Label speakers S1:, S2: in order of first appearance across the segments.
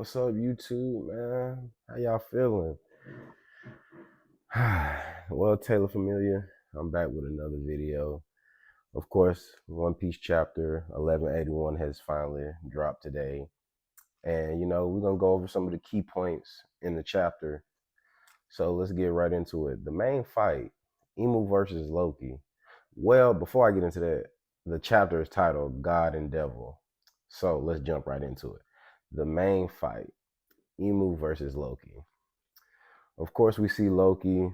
S1: What's up, YouTube, man? How y'all feeling? Well, Taylor Familia, I'm back with another video. Of course, One Piece chapter 1181 has finally dropped today. And, we're going to go over some of the key points in the chapter. So let's get right into it. The main fight, Emu versus Loki. Well, before I get into that, the chapter is titled God and Devil. So let's jump right into it. The main fight, Emu versus Loki. Of course, we see Loki,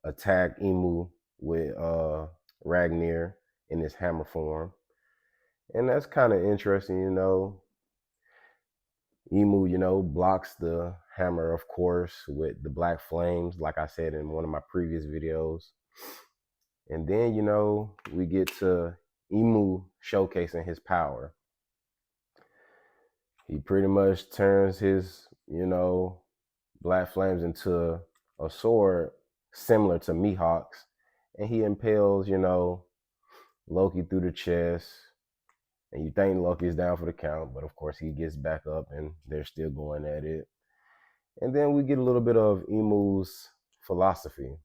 S1: attack Emu with Ragnar in his hammer form. And that's kind of interesting, Emu, blocks the hammer, of course, with the black flames, like I said in one of my previous videos. And then, we get to Emu showcasing his power. He pretty much turns his, black flames into a sword similar to Mihawk's, and he impales, Loki through the chest. And you think Loki's down for the count, but of course he gets back up and they're still going at it. And then we get a little bit of Emu's philosophy.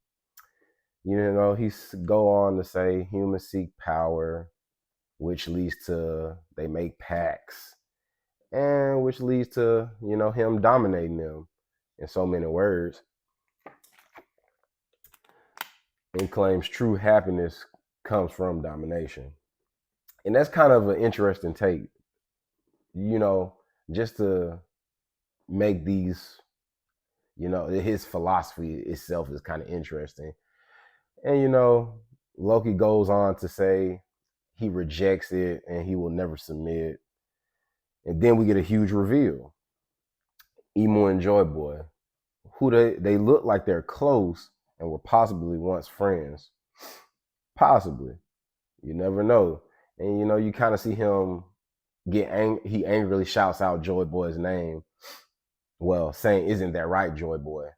S1: He's go on to say humans seek power, which leads to they make pacts, and which leads to, him dominating them in so many words, and claims true happiness comes from domination. And that's kind of an interesting take, just to make these, his philosophy itself is kind of interesting. And, Loki goes on to say he rejects it and he will never submit. And then we get a huge reveal. Emo and Joy Boy, who they look like they're close and were possibly once friends. Possibly. You never know. And, you kind of see him he angrily shouts out Joy Boy's name. Well, saying, "Isn't that right, Joy Boy?"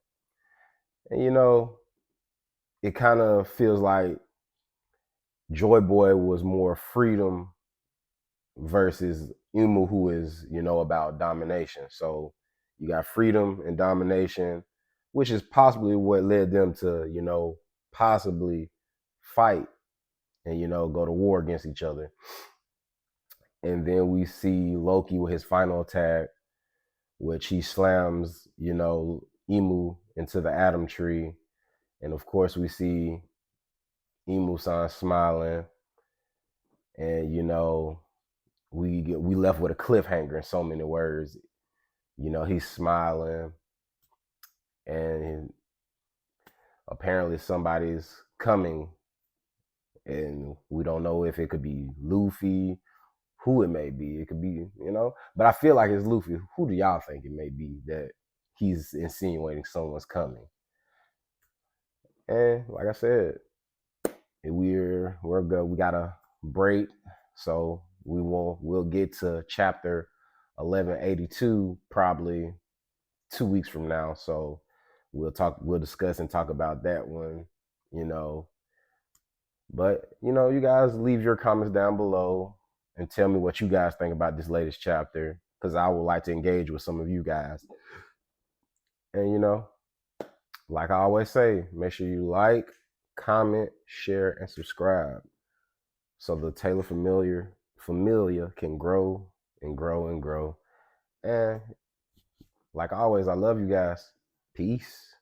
S1: And, it kind of feels like Joy Boy was more freedom versus Emu, who is, about domination. So you got freedom and domination, which is possibly what led them to, possibly fight and, go to war against each other. And then we see Loki with his final attack, which he slams, Emu into the Atom Tree. And of course, we see Emu-san smiling. And, we left with a cliffhanger in so many words. He's smiling. And apparently somebody's coming. And we don't know if it could be Luffy, who it may be. It could be, but I feel like it's Luffy. Who do y'all think it may be that he's insinuating someone's coming? And like I said, we're good. We got a break, so we'll get to chapter 1182 probably 2 weeks from now. So we'll discuss and talk about that one, But you guys leave your comments down below and tell me what you guys think about this latest chapter, because I would like to engage with some of you guys. And like I always say, make sure you like, comment, share, and subscribe so the Taylor Familia can grow and grow and grow. And like always, I love you guys. Peace.